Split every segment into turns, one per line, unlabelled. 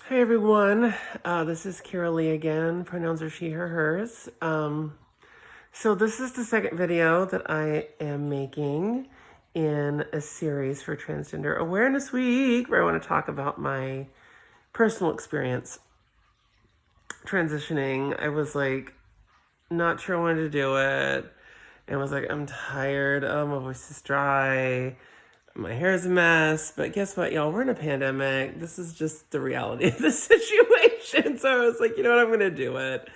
Hi everyone, this is Carol Lee again. Pronouns are she, her, hers. So this is the second video that I am making in a series for Transgender Awareness Week, where I want to talk about my personal experience transitioning. I was like not sure I wanted to do it, and was like, I'm tired. Oh, my voice is dry. My hair is a mess, but guess what, y'all? We're in a pandemic. This is just the reality of the situation. So I was like, you know what? I'm going to do it.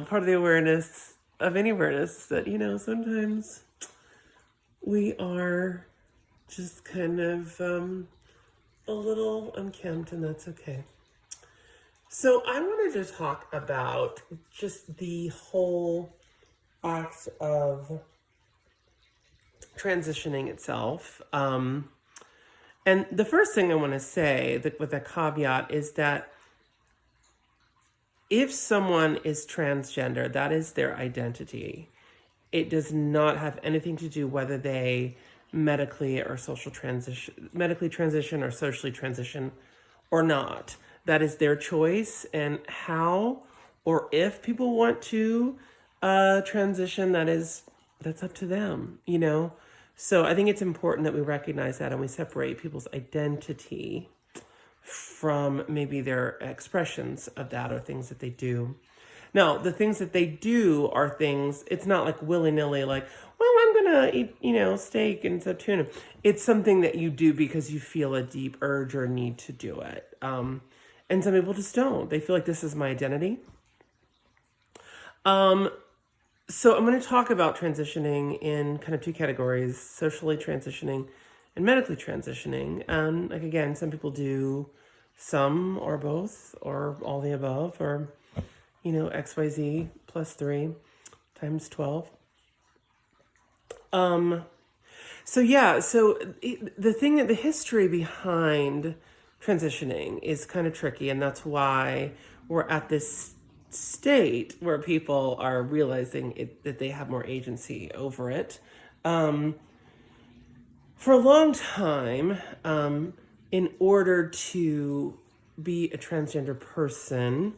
Part of the awareness of any awareness is that, sometimes we are just kind of a little unkempt, and that's okay. So I wanted to talk about just the whole act of transitioning itself. And the first thing I want to say with a caveat is that if someone is transgender, that is their identity. It does not have anything to do whether they medically transition or socially transition or not. That is their choice, and how or if people want to transition, that's up to them, So I think it's important that we recognize that and we separate people's identity from maybe their expressions of that or things that they do. Now, the things that they do are things, it's not like willy-nilly, like, well, I'm going to eat, steak instead of tuna. It's something that you do because you feel a deep urge or need to do it. And some people just don't. They feel like this is my identity. So I'm going to talk about transitioning in kind of two categories: socially transitioning and medically transitioning. And like, again, some people do some or both or all the above, or XYZ plus 3 times 12. So the history behind transitioning is kind of tricky, and that's why we're at this state where people are realizing that they have more agency over it. For a long time, in order to be a transgender person,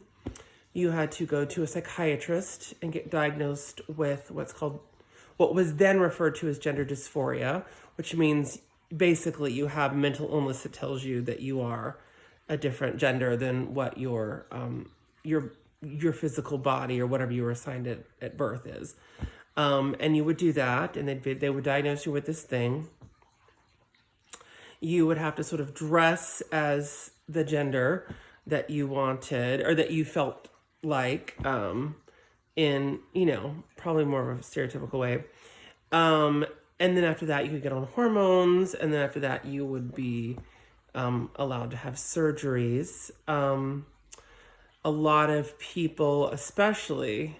you had to go to a psychiatrist and get diagnosed with what was then referred to as gender dysphoria, which means basically you have mental illness that tells you that you are a different gender than what your physical body or whatever you were assigned at birth is. And you would do that, and they would diagnose you with this thing. You would have to sort of dress as the gender that you wanted or that you felt like, in, probably more of a stereotypical way. And then after that, you could get on hormones. And then after that, you would be allowed to have surgeries. A lot of people, especially,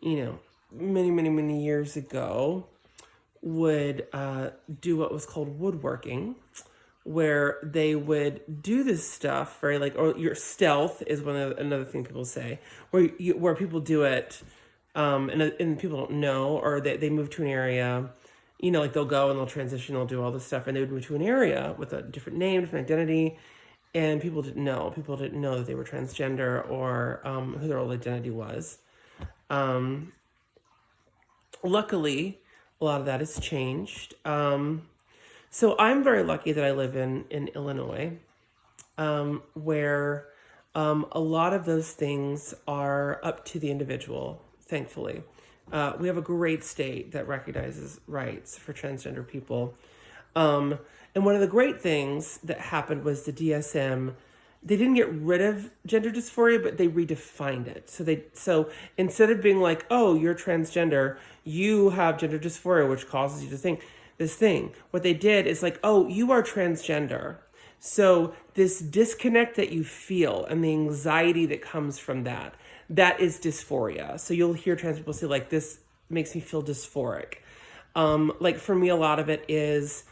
many, many, many years ago, would do what was called woodworking, where they would do this stuff very or your stealth is another thing people say, where people do it, and people don't know, or they move to an area, like they'll go and they'll transition, they'll do all this stuff, and they would move to an area with a different name, different identity, and people didn't know that they were transgender or who their old identity was. Luckily, a lot of that has changed. So I'm very lucky that I live in Illinois, where a lot of those things are up to the individual, thankfully. We have a great state that recognizes rights for transgender people. And one of the great things that happened was the DSM, they didn't get rid of gender dysphoria, but they redefined it. So instead of being like, oh, you're transgender, you have gender dysphoria, which causes you to think this thing. What they did is like, oh, you are transgender. So this disconnect that you feel and the anxiety that comes from that is dysphoria. So you'll hear trans people say, like, this makes me feel dysphoric. Like for me, a lot of it is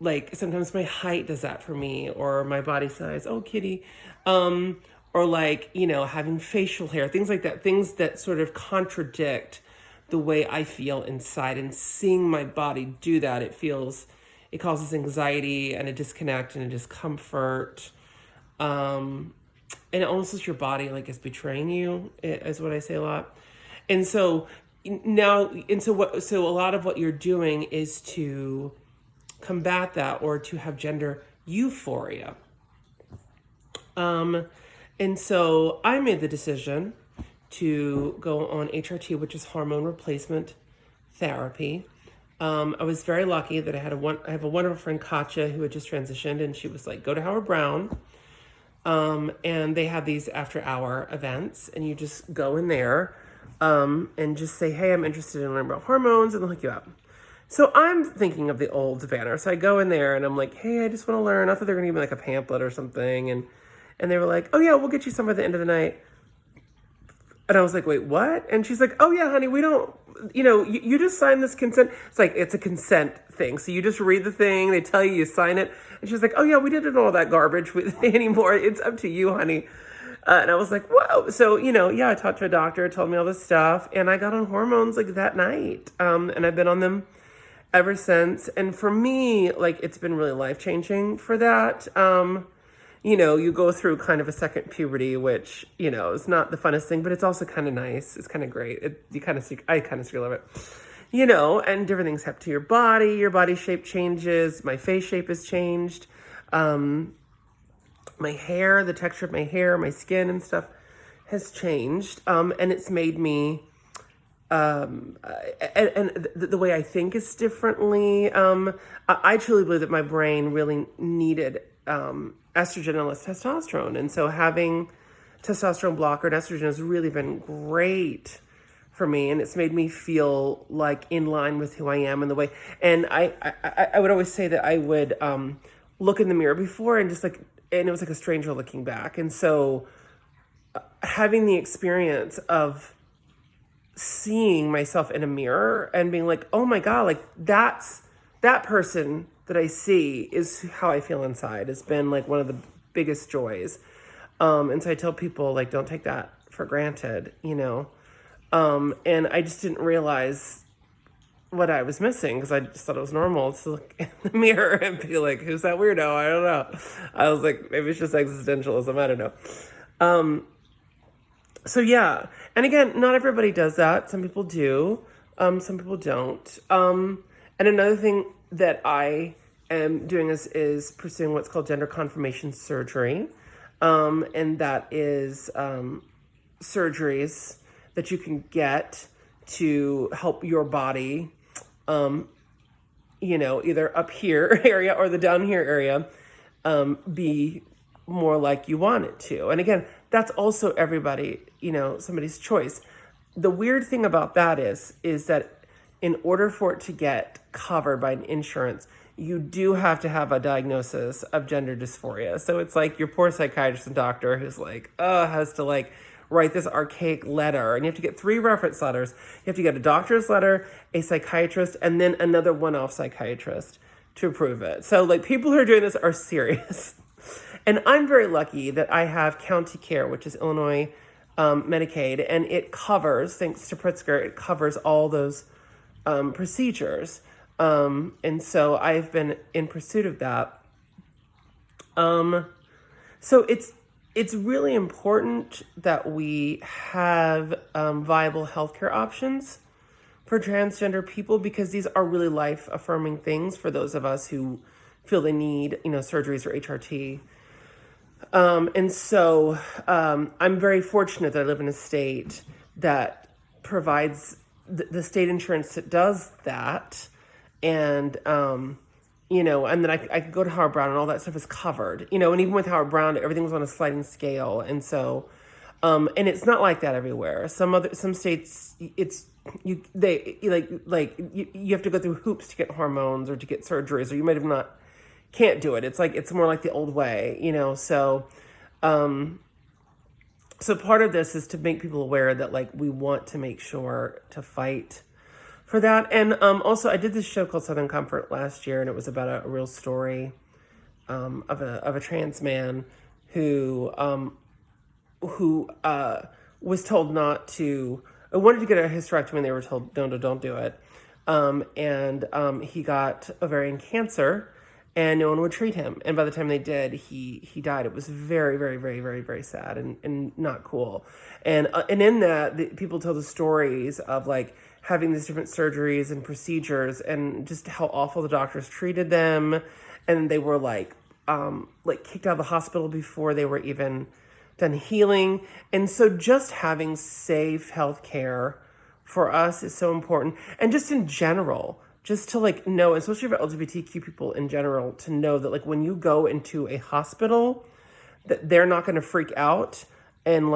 like sometimes my height does that for me, or my body size. Oh, kitty. Or like, having facial hair, things like that, things that sort of contradict the way I feel inside, and seeing my body do that, it causes anxiety and a disconnect and a discomfort. And it almost is your body like is betraying you, is what I say a lot. And so now, and so what, so a lot of what you're doing is to combat that or to have gender euphoria. And so I made the decision to go on HRT, which is hormone replacement therapy. I was very lucky that I have a wonderful friend, Katja, who had just transitioned, and she was like, go to Howard Brown. And they have these after hour events, and you just go in there and just say, hey, I'm interested in learning about hormones, and they'll hook you up. So I'm thinking of the old banner. So I go in there and I'm like, hey, I just want to learn. I thought they were going to give me like a pamphlet or something. And they were like, oh yeah, we'll get you some at the end of the night. And I was like, wait, what? And she's like, oh yeah, honey, we don't, you just sign this consent. It's like, it's a consent thing. So you just read the thing, they tell you, you sign it. And she's like, oh yeah, we didn't know all that garbage anymore. It's up to you, honey. And I was like, whoa. So, yeah, I talked to a doctor, told me all this stuff, and I got on hormones like that night. And I've been on them ever since. And for me, like, it's been really life-changing for that. You go through kind of a second puberty, which, is not the funnest thing, but it's also kind of nice. It's kind of great. I kind of love it. And different things happen to your body shape changes. My face shape has changed. My hair, the texture of my hair, my skin and stuff has changed. And it's made me, and the way I think is differently. I truly believe that my brain really needed, estrogen and less testosterone. And so having testosterone blocker and estrogen has really been great for me. And it's made me feel like in line with who I am and the way. And I would always say that I would look in the mirror before and just like, and it was like a stranger looking back. And so having the experience of seeing myself in a mirror and being like, oh my God, like that person that I see is how I feel inside. It's been like one of the biggest joys. And so I tell people, like, don't take that for granted, and I just didn't realize what I was missing because I just thought it was normal to look in the mirror and be like, who's that weirdo? I don't know. I was like, maybe it's just existentialism. I don't know. So yeah. And again, not everybody does that. Some people do. Some people don't. And another thing that I am doing is pursuing what's called gender confirmation surgery. And that is surgeries that you can get to help your body, either up here area or the down here area, be more like you want it to. And again, that's also everybody, somebody's choice. The weird thing about that is that in order for it to get covered by an insurance, you do have to have a diagnosis of gender dysphoria. So it's like your poor psychiatrist and doctor who's like, has to like write this archaic letter. And you have to get 3 reference letters. You have to get a doctor's letter, a psychiatrist, and then another one-off psychiatrist to approve it. So like people who are doing this are serious. And I'm very lucky that I have County Care, which is Illinois Medicaid, and it covers, thanks to Pritzker, it covers all those procedures. And so I've been in pursuit of that. So it's really important that we have viable healthcare options for transgender people because these are really life-affirming things for those of us who feel they need, surgeries or HRT. And so I'm very fortunate that I live in a state that provides the state insurance that does that. And, and then I could go to Howard Brown and all that stuff is covered, and even with Howard Brown, everything was on a sliding scale. And so, and it's not like that everywhere. Some states, you have to go through hoops to get hormones or to get surgeries, or you might have can't do it. It's more like the old way, so, so part of this is to make people aware that like, we want to make sure to fight for that. And also I did this show called Southern Comfort last year, and it was about a real story of a trans man who was told not to, wanted to get a hysterectomy, and they were told, no, don't do it. And he got ovarian cancer, and no one would treat him. And by the time they did, he died. It was very, very, very, very, very sad and not cool. And in that, people tell the stories of like having these different surgeries and procedures, and just how awful the doctors treated them, and they were like kicked out of the hospital before they were even done healing. And so just having safe health care for us is so important. And just in general, just to like know, especially for LGBTQ people in general, to know that like when you go into a hospital, that they're not going to freak out and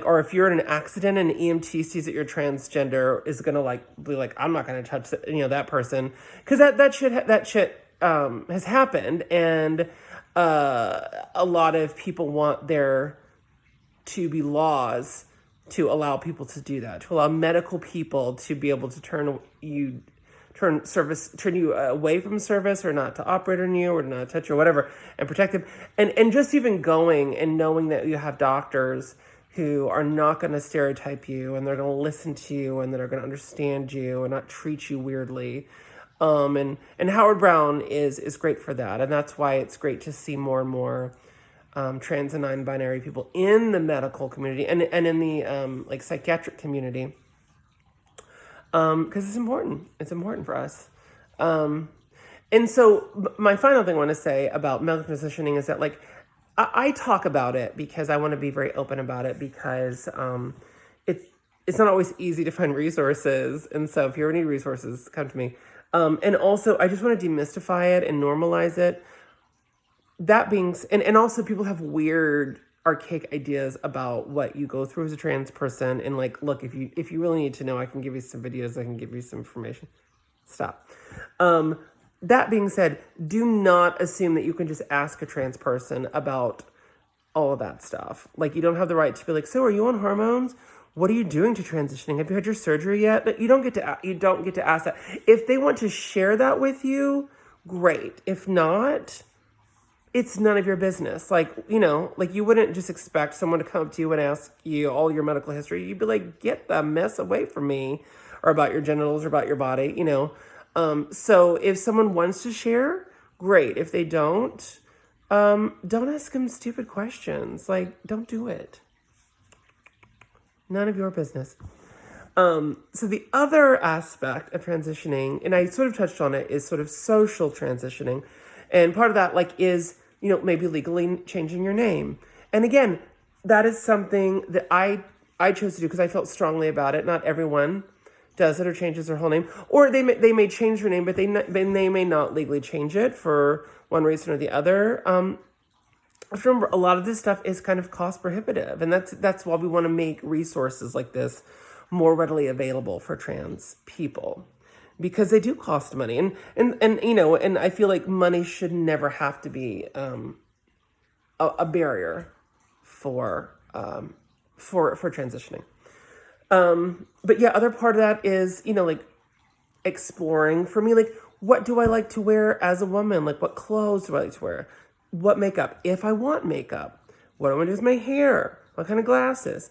or if you're in an accident and an EMT sees that you're transgender, is going to like be like, I'm not going to touch that person, because that shit has happened. And a lot of people want there to be laws to allow people to do that, to allow medical people to be able to turn you away from service, or not to operate on you, or not touch you, or whatever, and protect them. And just even going and knowing that you have doctors who are not going to stereotype you, and they're going to listen to you, and that are going to understand you and not treat you weirdly. And Howard Brown is great for that. And that's why it's great to see more and more trans and non-binary people in the medical community and in the psychiatric community. Because it's important. It's important for us. And so my final thing I want to say about medical transitioning is that like, I talk about it because I want to be very open about it, because it's not always easy to find resources. And so if you ever need resources, come to me. And also I just want to demystify it and normalize it. That being, and also people have weird archaic ideas about what you go through as a trans person. And like, look, if you really need to know, I can give you some videos, I can give you some information. Stop. That being said, do not assume that you can just ask a trans person about all of that stuff. Like, you don't have the right to be like, so are you on hormones? What are you doing to transitioning? Have you had your surgery yet? But you don't get to ask that. If they want to share that with you, great. If not, it's none of your business. Like, you wouldn't just expect someone to come up to you and ask you all your medical history. You'd be like, get the mess away from me, or about your genitals, or about your body, So if someone wants to share, great. If they don't ask them stupid questions. Like, don't do it. None of your business. So the other aspect of transitioning, and I sort of touched on it, is sort of social transitioning. And part of that, is, maybe legally changing your name. And again, that is something that I chose to do because I felt strongly about it. Not everyone does it or changes their whole name. Or they may change their name, but they may not legally change it for one reason or the other. Remember, a lot of this stuff is kind of cost prohibitive. And that's why we want to make resources like this more readily available for trans people, because they do cost money. And I feel like money should never have to be a barrier for transitioning. But yeah, other part of that is, exploring for me, what do I like to wear as a woman? Like, what clothes do I like to wear? What makeup? If I want makeup, what do I want to do with my hair? What kind of glasses?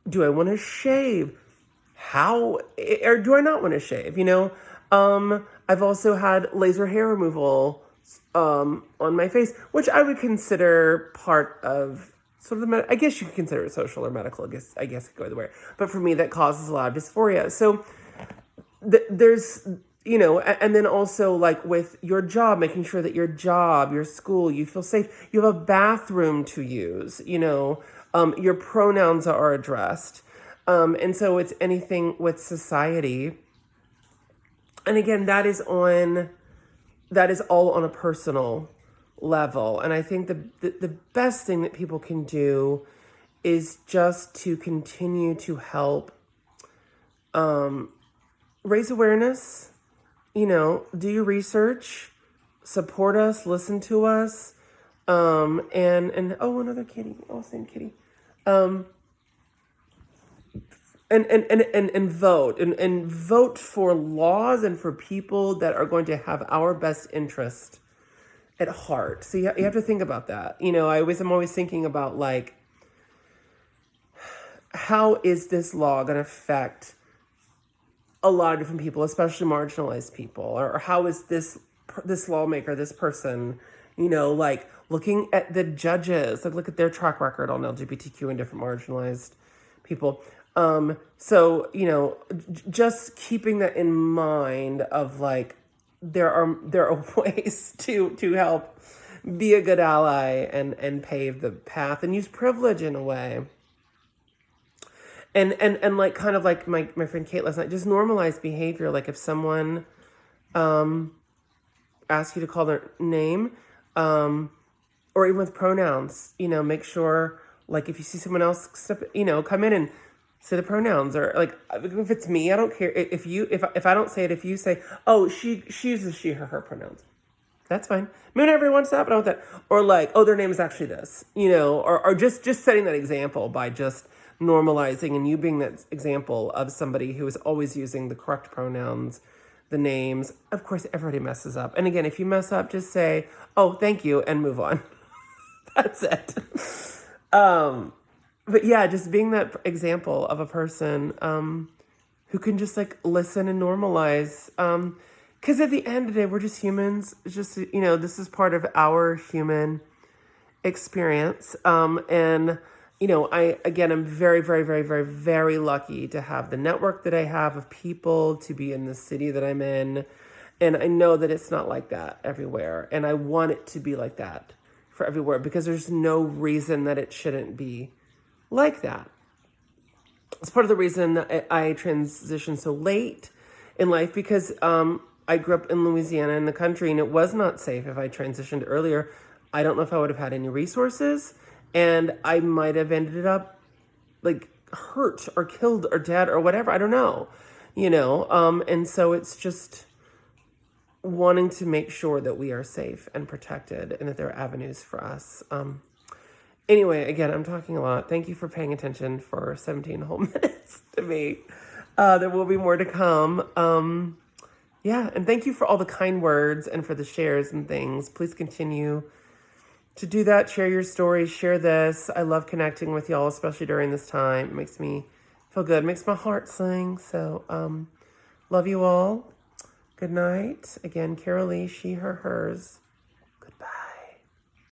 Do I want to shave? How, or do I not want to shave? I've also had laser hair removal on my face, which I would consider part of sort of I guess you could consider it social or medical. I guess it could go either way. But for me, that causes a lot of dysphoria. So there's, and then also with your job, making sure that your school, you feel safe. You have a bathroom to use, your pronouns are addressed. And so it's anything with society. And again, that is all on a personal level. And I think the best thing that people can do is just to continue to help raise awareness, do your research, support us, listen to us, and another kitty, same kitty, and vote for laws and for people that are going to have our best interest at heart. So you have to think about that. I'm always thinking about how is this law going to affect a lot of different people, especially marginalized people, or how is this this lawmaker, this person, like looking at the judges, like look at their track record on LGBTQ and different marginalized people. So, just keeping that in mind of like, there are ways to help be a good ally and pave the path and use privilege in a way. And like kind of like my friend Kate last night, just normalize behavior. Like if someone asks you to call their name, or even with pronouns, make sure like if you see someone else come in and say the pronouns, or like if it's me, I don't care if I don't say it, if you say, oh, she uses she, her pronouns. That's fine. Maybe not everyone wants that, but I want that. Or like, oh, their name is actually this, or just setting that example by just normalizing and you being that example of somebody who is always using the correct pronouns, the names. Of course, everybody messes up. And again, if you mess up, just say, oh, thank you, and move on. That's it. But yeah, just being that example of a person who can just like listen and normalize. Because at the end of the day, we're just humans. It's just, this is part of our human experience. And, I'm very, very, very, very, very lucky to have the network that I have of people, to be in the city that I'm in. And I know that it's not like that everywhere. And I want it to be like that for everywhere, because there's no reason that it shouldn't be like that. It's part of the reason that I transitioned so late in life, because I grew up in Louisiana in the country, and it was not safe. If I transitioned earlier, I don't know if I would have had any resources, and I might have ended up like hurt or killed or dead or whatever. I don't know, and so it's just wanting to make sure that we are safe and protected and that there are avenues for us. Anyway, again, I'm talking a lot. Thank you for paying attention for 17 whole minutes to me. There will be more to come. Yeah, and thank you for all the kind words and for the shares and things. Please continue to do that. Share your stories, share this. I love connecting with y'all, especially during this time. It makes me feel good, it makes my heart sing. So, love you all. Good night. Again, Carolee, she, her, hers. Goodbye.